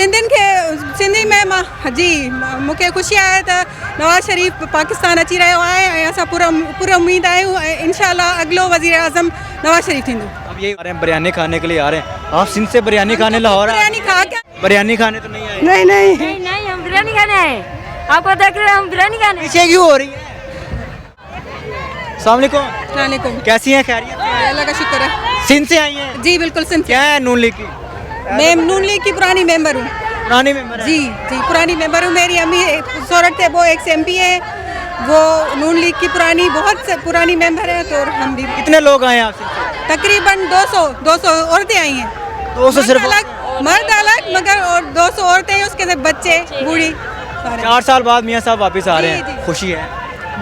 सिंधियुनि खे सिंधी में मां जी मूंखे ख़ुशी आहे त नवाज़ शरीफ पाकिस्तान अची रहियो आहे ऐं असां पूरा उम्मीद आहियूं ऐं इंशाल्लाह अॻिलो वज़ीर आज़म नवाज़ शरीफ थींदो। अब ये आ रहे हैं बिरयानी खाने के लिए आ रहे हैं, आप सिंध से बिरयानी खाने लाहौर आए? बिरयानी खा के बिरयानी खाने तो नहीं आए? नहीं नहीं नहीं हम बिरयानी खाने आए। आपको देख रहे हैं हम बिरयानी खाने। पीछे क्यों हो रही है? अस्सलाम वालेकुम, कैसी हैं? खैरियत से हैं? अल्लाह का शुक्र है। सिंध से आई हैं? जी बिल्कुल सिंध क्या है नून लीग की? मैं नून लीग की पुरानी मेंबर हूँ। पुरानी मेंबर है? जी पुरानी मेंबर हूँ। मेरी अम्मी सोरठ थे, वो एक MP है, वो नून लीग की बहुत पुरानी मेंबर है। तो हम भी कितने लोग आए हैं आप सिंध से? तकरीबन 200 औरतें आई हैं। 200 सिर्फ? मर्द अलग मगर और 200 औरतें हैं, उसके साथ बच्चे बूढ़ी सारे। 4 साल बाद मियाँ साहब वापस आ रहे जी, हैं, जी। खुशी है?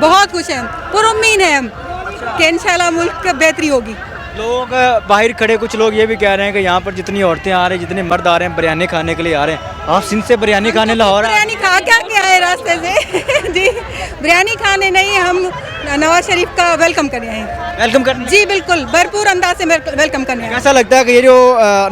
बहुत खुश हैं, पुरुम्मीद हैं हम कि इंशाल्लाह मुल्क की बेहतरी होगी। लोग बाहर खड़े कुछ लोग ये भी कह रहे हैं कि यहाँ पर जितनी औरतें आ रही हैं, जितने मर्द आ रहे हैं बिरयानी खाने के लिए आ रहे हैं, आप सिंध से बिरयानी खाने लाहौर आए? बिरयानी खा के आए रास्ते से जी बिरयानी खाने नहीं, हम नवाज शरीफ का वेलकम करने आए हैं। वेलकम करने? जी बिल्कुल भरपूर अंदाज से वेलकम करने आए हैं। कैसा लगता है कि ये जो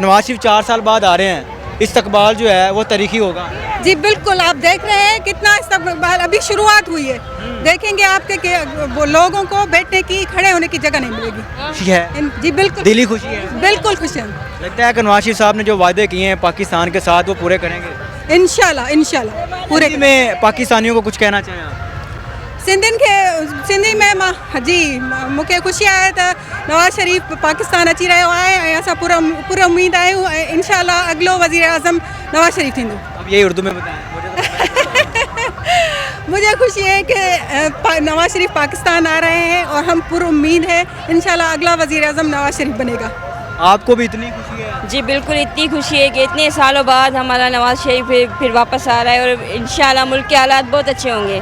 नवाज शरीफ 4 साल बाद आ रहे हैं, इस्तकबाल जो है वो तारीखी होगा? जी बिल्कुल, आप देख रहे हैं कितना इस्तकबाल, अभी शुरुआत हुई है। देखेंगे आपके कि वो लोगों को बैठने की, खड़े होने की जगह नहीं मिलेगी। खुशी है? जी बिल्कुल, दिली खुशी है? बिल्कुल खुश हैं। लगता है कि नवाज शरीफ साहब ने जो वादे किए हैं पाकिस्तान के साथ वो पूरे करेंगे? इंशाल्लाह पूरे हिंदी में पाकिस्तानियों को कुछ कहना चाहें आप? सिंधी में मां जी मूंखे ख़ुशी आहे त नवाज़ शरीफ पाकिस्तान अची रहियो आहे ऐं असां पूरा उम्मीद आहियूं ऐं इंशाल्लाह अॻिलो वज़ीर आज़म नवाज़ शरीफ थींदो। अब यही उर्दू में बताएं मुझे तो मुझे खुशी है कि नवाज़ शरीफ पाकिस्तान आ रहे हैं और हम पूरी उम्मीद है इंशाल्लाह अगला वज़ीर आज़म नवाज़ शरीफ बनेगा। आपको भी इतनी खुशी है? जी बिल्कुल इतनी खुशी है कि इतने सालों बाद हमारा नवाज शरीफ फिर वापस आ रहा है और इंशाल्लाह मुल्क के हालात बहुत अच्छे होंगे,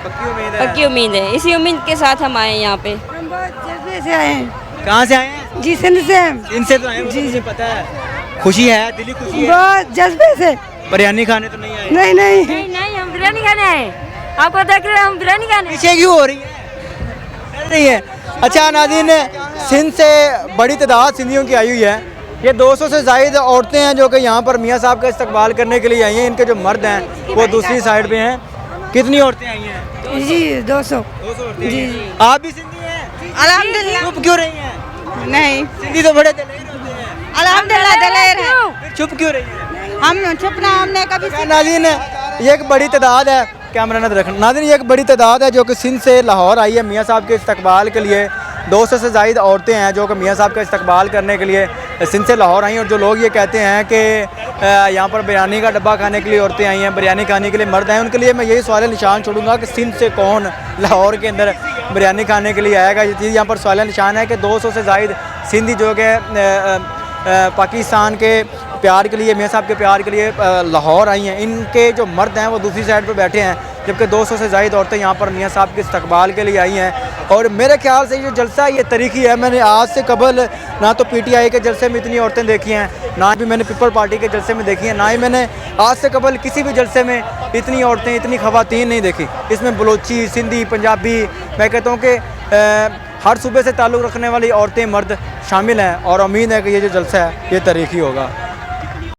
पक्की उम्मीद है। इसी उम्मीद के साथ हम आए हैं यहाँ पे। हम बहुत जज्बे से आए हैं। कहाँ से आए हैं? जी सिंध से हैं। सिंध से तो आए हैं, मुझे पता है। खुशी है, दिली खुशी है? बहुत जज्बे से। बिरयानी खाने तो नहीं आए? नहीं नहीं नहीं हम बिरयानी खाने आए। आपको देख रहे हैं हम बिरयानी खाने। पीछे क्यों हो रही है? डर रही है? अच्छा नाज़रीन, सिंध से बड़ी तादाद सिंधियों की आई हुई है। ये 200 से ज़ायद औरतें हैं जो कि यहाँ पर मियाँ साहब का इस्तकबाल करने के लिए आई हैं। इनके जो मर्द हैं वो दूसरी साइड पे हैं। कितनी औरतें आई हैं? जी 200। 200 औरतें। जी आप भी सिंधी हैं? अल्हम्दुलिल्लाह। चुप क्यों रही हैं? नहीं, सिंधी तो बड़े दलेर होते हैं, अल्हम्दुलिल्लाह दलेर है। फिर चुप क्यों रही हैं? हम छुपना हमने कभी नाज़रीन, ये एक बड़ी तादाद है, कैमरा न रखना। नाज़रीन, ये एक बड़ी तादाद है जो कि सिंध से लाहौर आई है मियाँ साहब के इस्तकबाल के लिए। 200 से ज़ायद औरतें हैं जो कि मियाँ साहब का इस्तकबाल करने के लिए सिंध से लाहौर आई हैं। और जो लोग ये कहते हैं कि यहाँ पर बिरयानी का डब्बा खाने के लिए औरतें आई हैं, बिरयानी खाने के लिए मर्द हैं, उनके लिए मैं यही सवाल निशान छोड़ूंगा कि सिंध से कौन लाहौर के अंदर बिरयानी खाने के लिए आएगा। ये चीज़ यहाँ पर सवाल निशान है कि 200 से ज़ायद सिंधी जो कि पाकिस्तान के प्यार के लिए, मियाँ साहब के प्यार के लिए लाहौर आई हैं। इनके जो मर्द हैं वो दूसरी साइड पर बैठे हैं, जबकि 200 से ज़ायद औरतें यहाँ पर मियाँ साहब के इस्तकबाल के लिए आई हैं। और मेरे ख्याल से ये जलसा ये तरीक़ी है। मैंने आज से कबल ना तो PTI के जलसे में इतनी औरतें देखी हैं, ना भी मैंने पीपल पार्टी के जलसे में देखी हैं, ना ही मैंने आज से कबल किसी भी जलसे में इतनी औरतें, इतनी ख़वातीन नहीं देखी। इसमें बलोची, सिंधी, पंजाबी, मैं कहता हूँ कि हर सूबे से ताल्लुक़ रखने वाली औरतें, मर्द शामिल हैं। और उम्मीद है कि ये जो जलसा है ये तरीक़ी होगा।